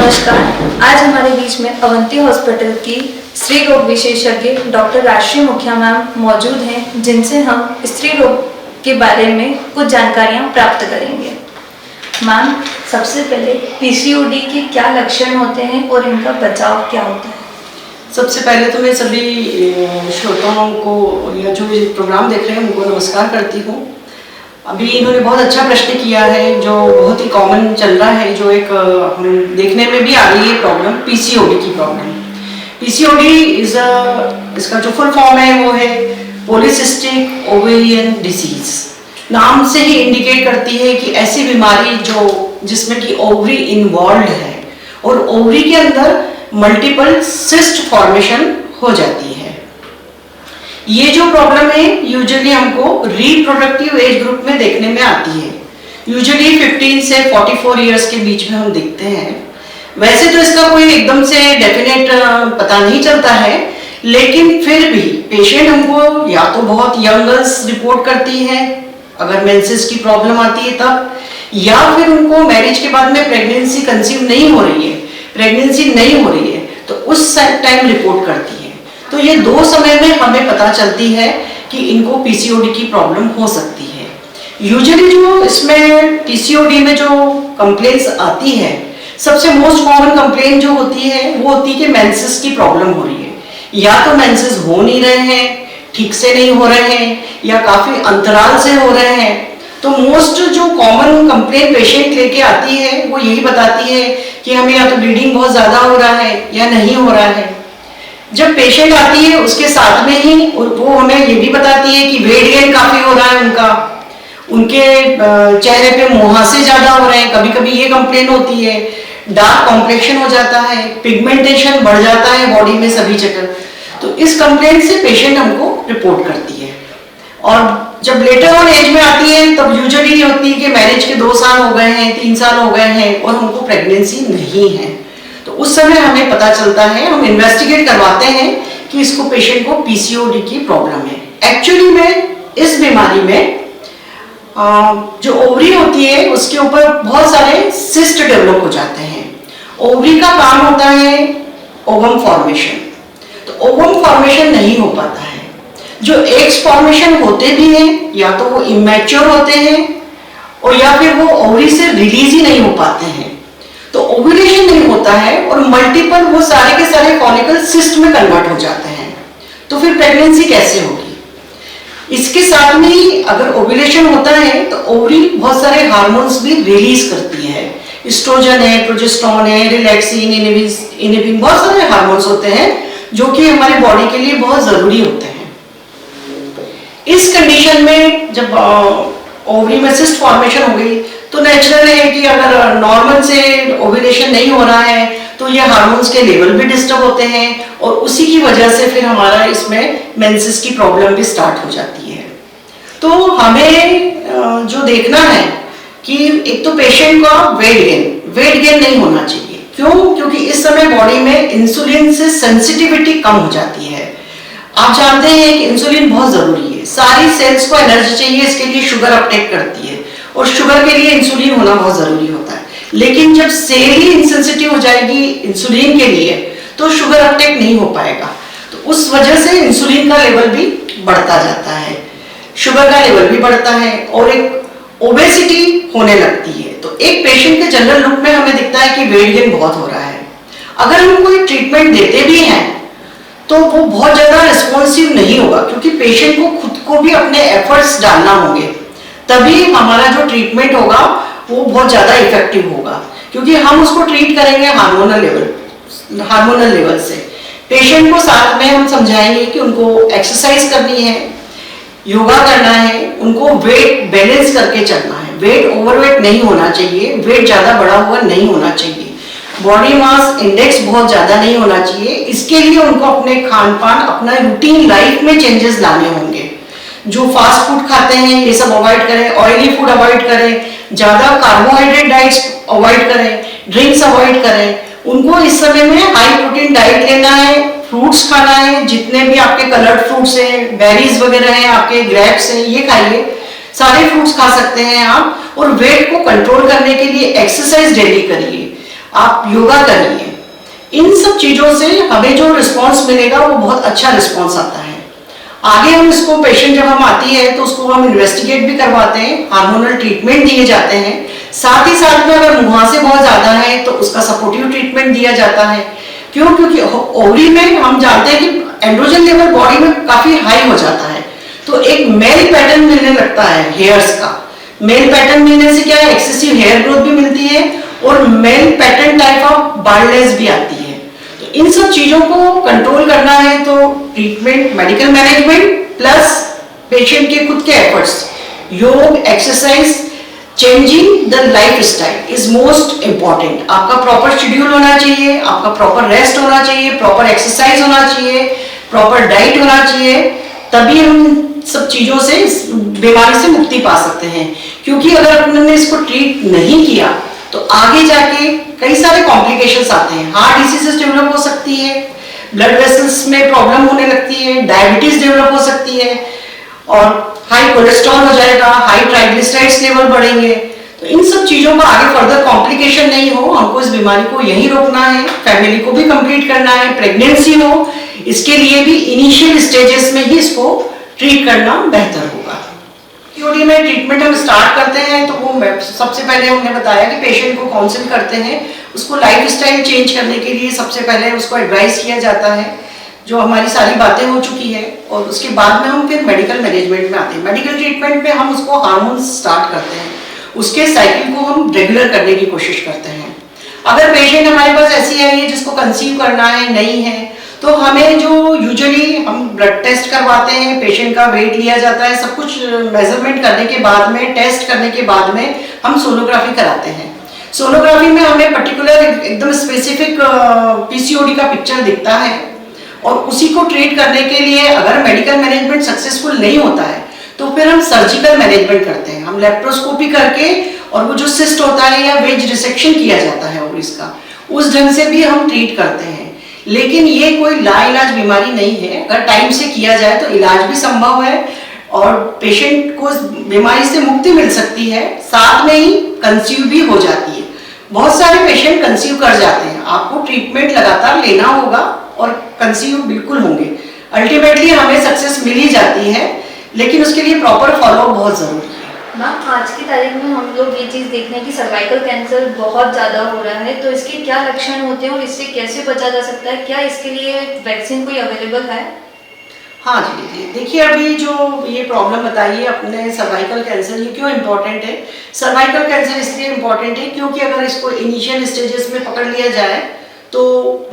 नमस्कार। आज हमारे बीच में अवंती हॉस्पिटल की स्त्री रोग विशेषज्ञ डॉक्टर राजश्री मुखिया मैम मौजूद हैं, जिनसे हम स्त्री रोग के बारे में कुछ जानकारियां प्राप्त करेंगे। मैम, सबसे पहले पीसीओडी के क्या लक्षण होते हैं और इनका बचाव क्या होता है? सबसे पहले तो मैं सभी श्रोताओं को या जो ये प्रोग्राम देख रहे हैं उनको नमस्कार करती हूँ। अभी इन्होंने बहुत अच्छा प्रश्न किया है जो बहुत ही कॉमन चल रहा है, जो एक हम देखने में भी आ रही है प्रॉब्लम, पीसीओडी की प्रॉब्लम। पीसीओडी इसका जो फुल फॉर्म है वो है पॉलीसिस्टिक ओवेरियन डिसीज। नाम से ही इंडिकेट करती है कि ऐसी बीमारी जिसमें कि ओवरी इन्वॉल्व है और ओवरी के अंदर मल्टीपल सिस्ट फॉर्मेशन हो जाती है। ये जो प्रॉब्लम है यूजुअली हमको रिप्रोडक्टिव एज ग्रुप में देखने में आती है। यूजुअली 15 से 44 इयर्स के बीच में हम देखते हैं। वैसे तो इसका कोई एकदम से डेफिनेट पता नहीं चलता है, लेकिन फिर भी पेशेंट हमको या तो बहुत यंग गर्ल्स रिपोर्ट करती है अगर मेंसेस की प्रॉब्लम आती है तब, या फिर उनको मैरिज के बाद में प्रेगनेंसी कंसीव नहीं हो रही है, प्रेगनेंसी नहीं हो रही है तो उस टाइम रिपोर्ट करती है। तो ये दो समय में हमें पता चलती है कि इनको पीसीओडी की प्रॉब्लम हो सकती है। यूजुअली जो इसमें पीसीओडी में जो कंप्लेंट्स आती है, सबसे मोस्ट कॉमन कंप्लेंट जो होती है वो होती है कि मेंसेस की प्रॉब्लम हो रही है, या तो मेंसेस हो नहीं रहे हैं, ठीक से नहीं हो रहे हैं, या काफी अंतराल से हो रहे हैं। तो मोस्ट जो कॉमन कंप्लेंट पेशेंट लेके आती है वो यही बताती है कि हमें या तो ब्लीडिंग बहुत ज्यादा हो रहा है या नहीं हो रहा है। जब पेशेंट आती है उसके साथ में ही वो हमें ये भी बताती है कि वेट गेन काफी हो रहा है उनके चेहरे पे मुहासे ज्यादा हो रहे हैं, कभी कभी ये कंप्लेन होती है। डार्क कॉम्प्लेक्शन हो जाता है, पिगमेंटेशन बढ़ जाता है बॉडी में सभी जगह। तो इस कंप्लेंट से पेशेंट हमको रिपोर्ट करती है। और जब लेटर ऑन एज में आती है तब यूजुअली ये होती है कि मैरिज के 2 साल हो गए हैं, 3 साल हो गए हैं और हमको प्रेगनेंसी नहीं है। तो उस समय हमें पता चलता है, हम इन्वेस्टिगेट करवाते हैं कि इसको पेशेंट को पीसीओडी की प्रॉब्लम है। एक्चुअली में इस बीमारी में जो ओवरी होती है उसके ऊपर बहुत सारे सिस्ट डेवलप हो जाते हैं। ओवरी का काम होता है ओवम फॉर्मेशन, तो ओवम फॉर्मेशन नहीं हो पाता है। जो एग्स फॉर्मेशन होते भी हैं या तो वो इमैच्योर होते हैं और या फिर वो ओवरी से रिलीज ही नहीं हो पाते हैं, तो ओव्यूलेशन नहीं होता है और मल्टीपल वो सारे के सारे फॉलिकल सिस्ट में कन्वर्ट हो जाते हैं। तो फिर प्रेगनेंसी कैसे होगी? इसके साथ में ही अगर ओव्यूलेशन होता है तो ओवरी बहुत सारे हार्मोन्स भी रिलीज करती है। एस्ट्रोजन है, प्रोजेस्टेरोन है, रिलैक्सिन, इनिबिन, बहुत सारे हार्मोन्स होते हैं जो कि हमारी बॉडी के लिए बहुत जरूरी होते हैं। इस कंडीशन में जब ओवरी में सिस्ट फॉर्मेशन हो गई तो नेचुरल है कि अगर नॉर्मल से ओव्यूलेशन नहीं हो रहा है तो ये हार्मोन्स के लेवल भी डिस्टर्ब होते हैं और उसी की वजह से फिर हमारा इसमें मेंसेस की प्रॉब्लम भी स्टार्ट हो जाती है। तो हमें जो देखना है कि एक तो पेशेंट का वेट गेन नहीं होना चाहिए। क्यों? क्योंकि इस समय बॉडी में इंसुलिन से सेंसिटिविटी कम हो जाती है। आप जानते हैं कि इंसुलिन बहुत जरूरी है, सारी सेल्स को एनर्जी चाहिए, इसके लिए शुगर अपटेक करती है और शुगर के लिए इंसुलिन होना बहुत जरूरी होता है। लेकिन जब सेल ही इनसेंसिटिव हो जाएगी इंसुलिन के लिए तो शुगर अपटेक नहीं हो पाएगा, तो उस वजह से इंसुलिन का लेवल भी बढ़ता जाता है, शुगर का लेवल भी बढ़ता है और एक ओबेसिटी होने लगती है। तो एक पेशेंट के जनरल लुक में हमें दिखता है कि वेट गेन बहुत हो रहा है। अगर हम कोई ट्रीटमेंट देते भी हैं तो वो बहुत ज्यादा रिस्पॉन्सिव नहीं होगा, क्योंकि पेशेंट को खुद को भी अपने एफर्ट्स डालना होंगे, तभी हमारा जो ट्रीटमेंट होगा वो बहुत ज्यादा इफेक्टिव होगा। क्योंकि हम उसको ट्रीट करेंगे हार्मोनल लेवल से। पेशेंट को साथ में हम समझाएंगे कि उनको एक्सरसाइज करनी है, योगा करना है, उनको वेट बैलेंस करके चलना है, वेट ओवरवेट नहीं होना चाहिए, वेट ज्यादा बढ़ा हुआ नहीं होना चाहिए, बॉडी मास इंडेक्स बहुत ज्यादा नहीं होना चाहिए। इसके लिए उनको अपने खान पान, अपना रूटीन लाइफ में चेंजेस लाने होंगे। जो फास्ट फूड खाते हैं ये सब अवॉइड करें, ऑयली फूड अवॉइड करें, ज्यादा कार्बोहाइड्रेट डाइट्स अवॉइड करें, ड्रिंक्स अवॉइड करें। उनको इस समय में हाई प्रोटीन डाइट लेना है, फ्रूट्स खाना है, जितने भी आपके कलर्ड फ्रूट्स हैं, बेरीज वगैरह हैं, आपके ग्रेप्स हैं, ये खाइए, सारे फ्रूट्स खा सकते हैं आप। और वेट को कंट्रोल करने के लिए एक्सरसाइज डेली करिए। आप योगा करिए। इन सब चीज़ों से हमें जो रिस्पॉन्स मिलेगा वो बहुत अच्छा रिस्पॉन्स आता है। आगे हम इसको पेशेंट जब हम आती है तो उसको हम इन्वेस्टिगेट भी करवाते हैं, हार्मोनल ट्रीटमेंट दिए जाते हैं। साथ ही साथ में अगर मुहासे बहुत ज़्यादा है तो उसका सपोर्टिव ट्रीटमेंट दिया जाता है। क्यों? क्योंकि ओवरी में हम जानते हैं कि एंड्रोजन लेवल बॉडी में काफ़ी हाई हो जाता है, तो एक मेल पैटर्न मिलने लगता है हेयर्स का। मेल पैटर्न मिलने से क्या है, एक्सेसिव हेयर ग्रोथ भी मिलती है और male pattern type of baldness भी आती है। तो इन सब चीजों को कंट्रोल करना है तो treatment, medical management plus patient के खुद के एफर्ट्स, योग, exercise, changing the life style is most important. आपका प्रॉपर शेड्यूल होना चाहिए, आपका प्रॉपर रेस्ट होना चाहिए, प्रॉपर एक्सरसाइज होना चाहिए, प्रॉपर डाइट होना चाहिए, तभी हम सब चीजों से इस बीमारी से मुक्ति पा सकते हैं। क्योंकि अगर हमने इसको ट्रीट नहीं किया तो आगे जाके कई सारे कॉम्प्लिकेशंस आते हैं। हार्ट डिसीजेस डेवलप हो सकती है, ब्लड वेसल्स में प्रॉब्लम होने लगती है, डायबिटीज डेवलप हो सकती है और हाई कोलेस्ट्रॉल हो जाएगा, हाई ट्राइग्लिसराइड्स लेवल बढ़ेंगे। तो इन सब चीजों का आगे फर्दर कॉम्प्लिकेशन नहीं हो, हमको इस बीमारी को यहीं रोकना है, फैमिली को भी कंप्लीट करना है। प्रेगनेंसी हो, इसके लिए भी इनिशियल स्टेजेस में ही इसको ट्रीट करना बेहतर होगा। पीओडी में ट्रीटमेंट हम स्टार्ट करते हैं तो वो सबसे पहले हमने बताया कि पेशेंट को काउंसिल करते हैं, उसको लाइफस्टाइल चेंज करने के लिए सबसे पहले उसको एडवाइस किया जाता है, जो हमारी सारी बातें हो चुकी है, और उसके बाद में हम फिर मेडिकल मैनेजमेंट में आते हैं। मेडिकल ट्रीटमेंट में हम उसको हार्मोन स्टार्ट करते हैं, उसके साइकिल को हम रेगुलर करने की कोशिश करते हैं। अगर पेशेंट हमारे पास ऐसी है जिसको कंसीव करना है, नहीं है, तो हमें जो यूजुअली हम ब्लड टेस्ट करवाते हैं, पेशेंट का वेट लिया जाता है, सब कुछ मेजरमेंट करने के बाद में, टेस्ट करने के बाद में हम सोनोग्राफी कराते हैं। सोनोग्राफी में हमें पर्टिकुलर एकदम स्पेसिफिक पीसीओडी का पिक्चर दिखता है और उसी को ट्रीट करने के लिए अगर मेडिकल मैनेजमेंट सक्सेसफुल नहीं होता है तो फिर हम सर्जिकल मैनेजमेंट करते हैं। हम लेप्रोस्कोपी करके और वो जो सिस्ट होता है या वेज रिसेक्शन किया जाता है ओवरीज का, उस ढंग से भी हम ट्रीट करते हैं। लेकिन ये कोई लाइलाज बीमारी नहीं है, अगर टाइम से किया जाए तो इलाज भी संभव है और पेशेंट को बीमारी से मुक्ति मिल सकती है, साथ में ही कंसीव भी हो जाती है। बहुत सारे पेशेंट कंसीव कर जाते हैं, आपको ट्रीटमेंट लगातार लेना होगा और कंसीव बिल्कुल होंगे। अल्टीमेटली हमें सक्सेस मिल ही जाती है, लेकिन उसके लिए प्रॉपर फॉलो बहुत जरूरी है। मैम, आज की तारीख में हम लोग ये चीज़ देख रहे हैं कि सर्वाइकल कैंसर बहुत ज़्यादा हो रहा है, तो इसके क्या लक्षण होते हैं और इससे कैसे बचा जा सकता है? क्या इसके लिए वैक्सीन कोई अवेलेबल है? हाँ जी, देखिए अभी जो ये प्रॉब्लम बताइए अपने सर्वाइकल कैंसर, ये क्यों इम्पोर्टेंट है? सर्वाइकल कैंसर इसलिए इम्पोर्टेंट है क्योंकि अगर इसको इनिशियल स्टेजेस में पकड़ लिया जाए तो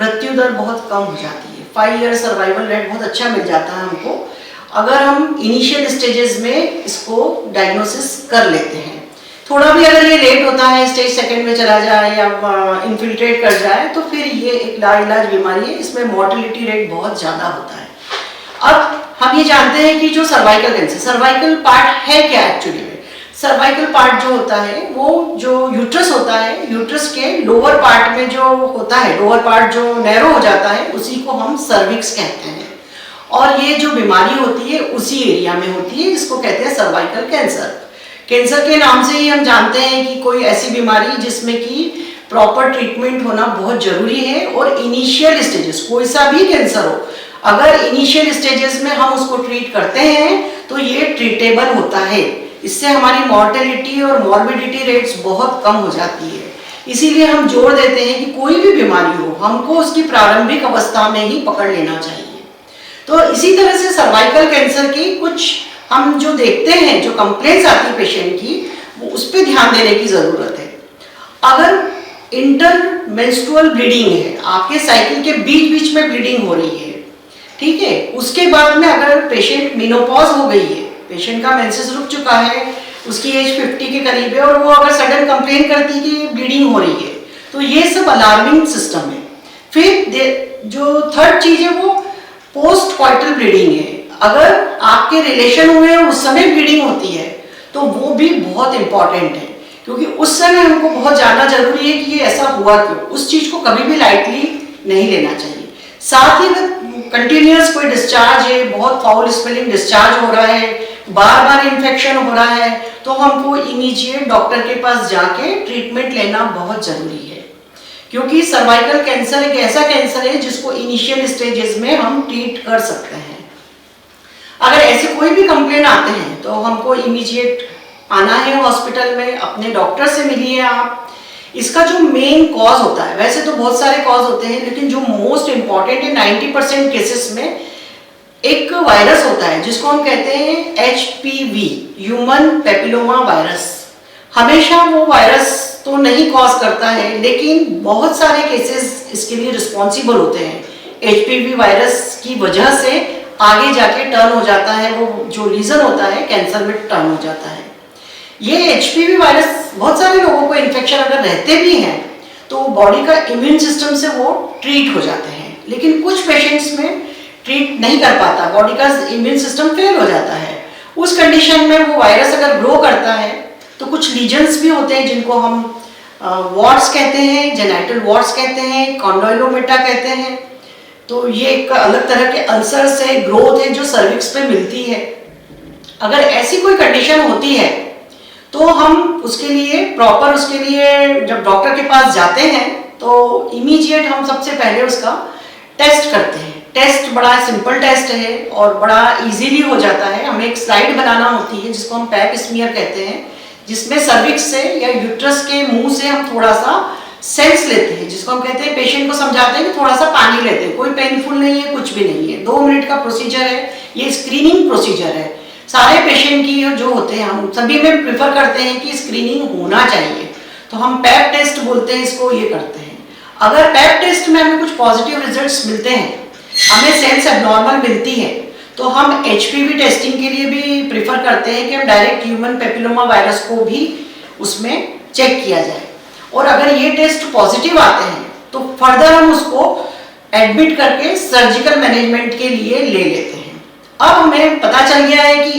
मृत्यु दर बहुत कम हो जाती है। 5 ईयर सर्वाइवल रेट बहुत अच्छा मिल जाता है हमको, अगर हम इनिशियल स्टेजेस में इसको डायग्नोसिस कर लेते हैं। थोड़ा भी अगर ये लेट होता है, स्टेज सेकंड में चला जाए या इन्फिल्ट्रेट कर जाए तो फिर ये एक लाइलाज बीमारी है, इसमें मॉर्टेलिटी रेट बहुत ज़्यादा होता है। अब हम ये जानते हैं कि जो सर्वाइकल कैंसर, सर्वाइकल पार्ट है क्या एक्चुअली में? सर्वाइकल पार्ट जो होता है वो जो यूट्रस होता है, यूट्रस के लोअर पार्ट में जो होता है, लोअर पार्ट जो नैरो हो जाता है उसी को हम सर्विक्स कहते हैं। और ये जो बीमारी होती है उसी एरिया में होती है जिसको कहते हैं सर्वाइकल कैंसर। कैंसर के नाम से ही हम जानते हैं कि कोई ऐसी बीमारी जिसमें कि प्रॉपर ट्रीटमेंट होना बहुत जरूरी है और इनिशियल स्टेजेस, कोई सा भी कैंसर हो, अगर इनिशियल स्टेजेस में हम उसको ट्रीट करते हैं तो ये ट्रीटेबल होता है। इससे हमारी मॉर्टेलिटी और मॉर्बिडिटी रेट्स बहुत कम हो जाती है। इसीलिए हम जोर देते हैं कि कोई भी बीमारी हो हमको उसकी प्रारंभिक अवस्था में ही पकड़ लेना चाहिए। तो इसी तरह से सर्वाइकल कैंसर की कुछ हम जो देखते हैं, जो कंप्लेंट्स आती है पेशेंट की, वो उस पर ध्यान देने की जरूरत है। अगर इंटरमेंस्ट्रुअल ब्लीडिंग है, आपके साइकिल के बीच बीच में ब्लीडिंग हो रही है, ठीक है, उसके बाद में अगर पेशेंट मेनोपॉज हो गई है, पेशेंट का मेंसेस रुक चुका है, उसकी एज 50 के करीब है और वो अगर सडन कंप्लेन करती है कि ब्लीडिंग हो रही है, तो ये सब अलार्मिंग सिस्टम है। फिर जो थर्ड चीज है वो पोस्ट कॉइटल ब्लीडिंग है। अगर आपके रिलेशन हुए हैं उस समय ब्लीडिंग होती है तो वो भी बहुत इंपॉर्टेंट है, क्योंकि उस समय हमको बहुत जानना जरूरी है कि ये ऐसा हुआ क्यों। उस चीज को कभी भी लाइटली नहीं लेना चाहिए। साथ ही में कंटिन्यूअस कोई डिस्चार्ज है, बहुत फाउल स्मेलिंग डिस्चार्ज हो रहा है, बार बार इन्फेक्शन हो रहा है, तो हमको इमीडिएट डॉक्टर के पास जाके ट्रीटमेंट लेना बहुत जरूरी है। क्योंकि सर्वाइकल कैंसर एक ऐसा कैंसर है जिसको इनिशियल स्टेजेस में हम ट्रीट कर सकते हैं। अगर ऐसे कोई भी कंप्लेन आते हैं तो हमको इमीडिएट आना है हॉस्पिटल में, अपने डॉक्टर से मिलिए आप। इसका जो मेन कॉज होता है, वैसे तो बहुत सारे कॉज होते हैं, लेकिन जो मोस्ट इंपॉर्टेंट है 90% केसेस में एक वायरस होता है जिसको हम कहते हैं HPV, ह्यूमन पेपिलोमा वायरस। हमेशा वो वायरस तो नहीं कॉज करता है, लेकिन बहुत सारे केसेस इसके लिए रिस्पॉन्सिबल होते हैं। HPV वायरस की वजह से आगे जाके टर्न हो जाता है, वो जो रीजन होता है कैंसर में टर्न हो जाता है। ये HPV वायरस बहुत सारे लोगों को इन्फेक्शन अगर रहते भी हैं तो बॉडी का इम्यून सिस्टम से वो ट्रीट हो जाते हैं, लेकिन कुछ पेशेंट्स में ट्रीट नहीं कर पाता, बॉडी का इम्यून सिस्टम फेल हो जाता है। उस कंडीशन में वो वायरस अगर ग्रो करता है तो कुछ लीजन्स भी होते हैं जिनको हम वॉर्ट्स कहते हैं, जेनाइटल वॉर्ट्स कहते हैं, कॉन्डोइलोमेटा कहते हैं। तो ये एक अलग तरह के अल्सर्स है, ग्रोथ है जो सर्विक्स पे मिलती है। अगर ऐसी कोई कंडीशन होती है तो हम उसके लिए जब डॉक्टर के पास जाते हैं तो इमीडिएट हम सबसे पहले उसका टेस्ट करते हैं। टेस्ट बड़ा सिंपल टेस्ट है और बड़ा इजीली हो जाता है। हमें एक स्लाइड बनाना होती है जिसको हम पैप स्मीयर कहते हैं, जिसमें सर्विक्स से या यूट्रस के मुंह से हम थोड़ा सा सेंस लेते हैं, जिसको हम कहते हैं, पेशेंट को समझाते हैं कि थोड़ा सा पानी लेते हैं। कोई पेनफुल नहीं है, कुछ भी नहीं है, 2 मिनट का प्रोसीजर है। ये स्क्रीनिंग प्रोसीजर है। सारे पेशेंट की जो होते हैं, हम सभी में प्रेफर करते हैं कि स्क्रीनिंग होना चाहिए, तो हम पैप टेस्ट बोलते हैं इसको, ये करते हैं। अगर पैप टेस्ट में हमें कुछ पॉजिटिव रिजल्ट्स मिलते हैं, हमें सेंस एबनॉर्मल मिलती है, तो हम HPV टेस्टिंग के लिए भी प्रेफर करते हैं कि हम डायरेक्ट ह्यूमन पेपिलोमा वायरस को भी उसमें चेक किया जाए। और अगर ये टेस्ट पॉजिटिव आते हैं तो फर्दर हम उसको एडमिट करके सर्जिकल मैनेजमेंट के लिए ले लेते हैं। अब हमें पता चल गया है कि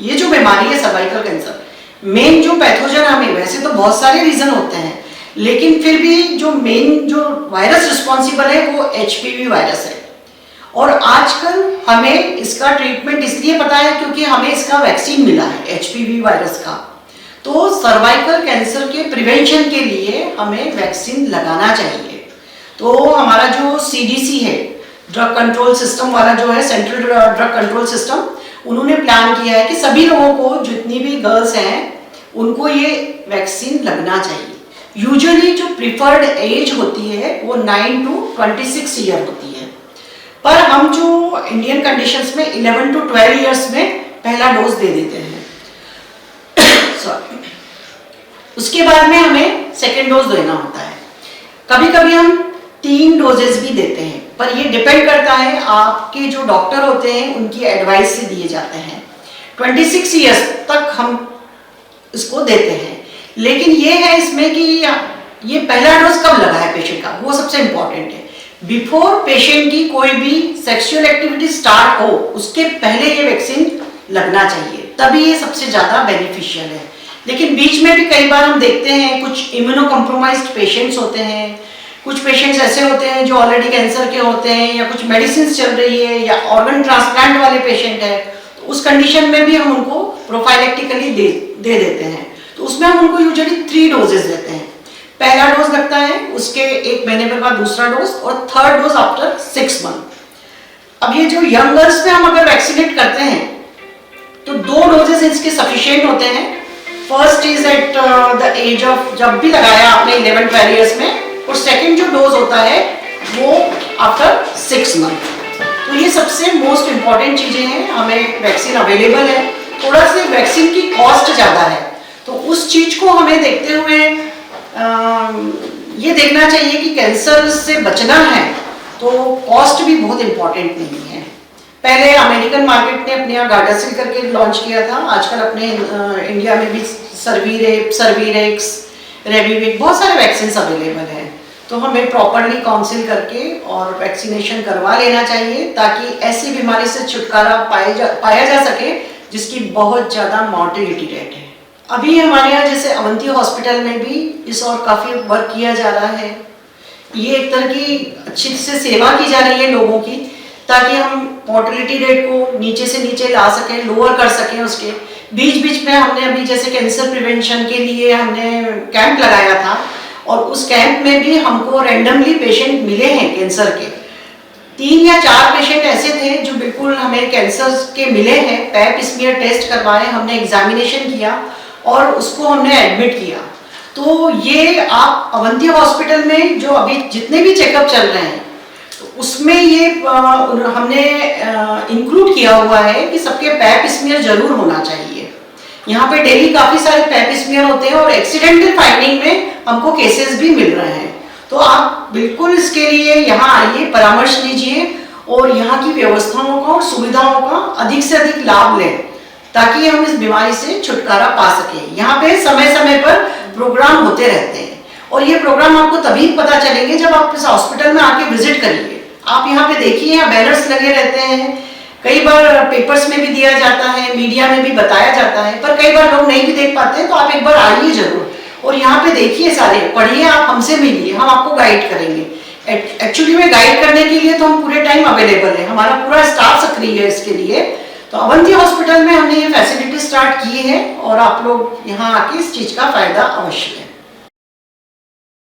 ये जो बीमारी है सर्वाइकल कैंसर, मेन जो पैथोजन, हमें वैसे तो बहुत सारे रीजन होते हैं, लेकिन फिर भी जो मेन जो वायरस रिस्पॉन्सिबल है वो HPV वायरस है। और आजकल हमें इसका ट्रीटमेंट इसलिए पता है क्योंकि हमें इसका वैक्सीन मिला है HPV वायरस का। तो सर्वाइकल कैंसर के प्रिवेंशन के लिए हमें वैक्सीन लगाना चाहिए। तो हमारा जो CDC है, ड्रग कंट्रोल सिस्टम वाला जो है, सेंट्रल ड्रग कंट्रोल सिस्टम, उन्होंने प्लान किया है कि सभी लोगों को, जितनी भी गर्ल्स हैं, उनको ये वैक्सीन लगना चाहिए। यूजुअली जो प्रिफर्ड एज होती है वो 9 to 26 ईयर होती है, पर हम जो इंडियन कंडीशंस में 11 to 12 ईयर्स में पहला डोज दे देते हैं। उसके बाद में हमें सेकेंड डोज देना होता है। कभी कभी हम 3 डोजेस भी देते हैं, पर ये डिपेंड करता है आपके जो डॉक्टर होते हैं उनकी एडवाइस से दिए जाते हैं। 26 ईयर्स तक हम इसको देते हैं, लेकिन ये है इसमें कि ये पहला डोज कब लगा है पेशेंट का, वो सबसे इंपॉर्टेंट है। बिफोर पेशेंट की कोई भी सेक्सुअल एक्टिविटी स्टार्ट हो, उसके पहले ये वैक्सीन लगना चाहिए, तभी ये सबसे ज्यादा बेनिफिशियल है। लेकिन बीच में भी कई बार हम देखते हैं कुछ इम्यूनो कॉम्प्रोमाइज्ड पेशेंट्स होते हैं, कुछ पेशेंट्स ऐसे होते हैं जो ऑलरेडी कैंसर के होते हैं, या कुछ मेडिसिन चल रही है, या ऑर्गन ट्रांसप्लांट वाले पेशेंट है, तो उस कंडीशन में भी हम उनको प्रोफाइलेक्टिकली दे देते हैं। तो उसमें हम उनको यूजुअली 3 डोजेस देते हैं। पहला डोज लगता है, उसके 1 महीने के बाद दूसरा डोज, और थर्ड डोज आफ्टर 6 मंथ। अब ये जो यंग गर्ल्स में हम अगर वैक्सीनेट करते हैं तो 2 डोजेस इसके सफिशिएंट होते हैं। First is at the age of, जब भी लगाया आपने 11-12 ईयर्स में, और सेकेंड जो डोज होता है वो आफ्टर 6 मंथ। तो ये सबसे मोस्ट इंपॉर्टेंट चीजें हैं। हमें वैक्सीन अवेलेबल है, थोड़ा सी वैक्सीन की कॉस्ट ज्यादा है, तो उस चीज को हमें देखते हुए ये देखना चाहिए कि कैंसर से बचना है तो कॉस्ट भी बहुत इंपॉर्टेंट नहीं है। पहले अमेरिकन मार्केट ने अपने यहाँ गार्डासिल करके लॉन्च किया था, आजकल अपने इंडिया में भी सर्वीरेक्स, रेबीविक, बहुत सारे वैक्सीन अवेलेबल हैं। तो हमें प्रॉपरली काउंसिल करके और वैक्सीनेशन करवा लेना चाहिए, ताकि ऐसी बीमारी से छुटकारा पाया जा सके जिसकी बहुत ज़्यादा मॉर्टेलिटी रेट है। अभी हमारे यहाँ जैसे अवंती हॉस्पिटल में भी इस और काफ़ी वर्क किया जा रहा है। ये एक तरह की अच्छी से सेवा की जा रही है लोगों की, ताकि हम मॉर्टेलिटी रेट को नीचे से नीचे ला सकें, लोअर कर सकें। उसके बीच बीच में हमने अभी जैसे कैंसर प्रिवेंशन के लिए हमने कैंप लगाया था, और उस कैंप में भी हमको रैंडमली पेशेंट मिले हैं कैंसर के। 3 या 4 पेशेंट ऐसे थे जो बिल्कुल हमें कैंसर के मिले हैं, पैप स्मीयर टेस्ट करवाए, हमने एग्जामिनेशन किया और उसको हमने एडमिट किया। तो ये आप अवंती हॉस्पिटल में जो अभी जितने भी चेकअप चल रहे हैं तो उसमें ये हमने इंक्लूड किया हुआ है कि सबके पैप स्मीयर जरूर होना चाहिए। यहाँ पे डेली काफी सारे पैप स्मीयर होते हैं और एक्सीडेंटल फाइंडिंग में हमको केसेस भी मिल रहे हैं। तो आप बिल्कुल इसके लिए यहाँ आइए, परामर्श लीजिए और यहाँ की व्यवस्थाओं का और सुविधाओं का अधिक से अधिक लाभ लें ताकि हम इस बीमारी से छुटकारा पा सकें। यहाँ पे समय समय पर प्रोग्राम होते रहते हैं और ये प्रोग्राम आपको तभी पता चलेंगे जब आप इस हॉस्पिटल में आके विजिट करिए। आप यहाँ पे देखिए, यहाँ बैनर्स लगे रहते हैं, कई बार पेपर्स में भी दिया जाता है, मीडिया में भी बताया जाता है, पर कई बार लोग नहीं भी देख पाते हैं। तो आप एक बार आइए जरूर और यहाँ पे देखिए, सारे पढ़िए, आप हमसे मिलिए, हम आपको गाइड करेंगे। एक्चुअली में गाइड करने के लिए तो हम पूरे टाइम अवेलेबल है, हमारा पूरा स्टाफ सक्रिय है इसके लिए। तो अवंती हॉस्पिटल में हमने ये फैसिलिटी स्टार्ट की है और आप लोग यहाँ आके इस चीज का फायदा अवश्य लें।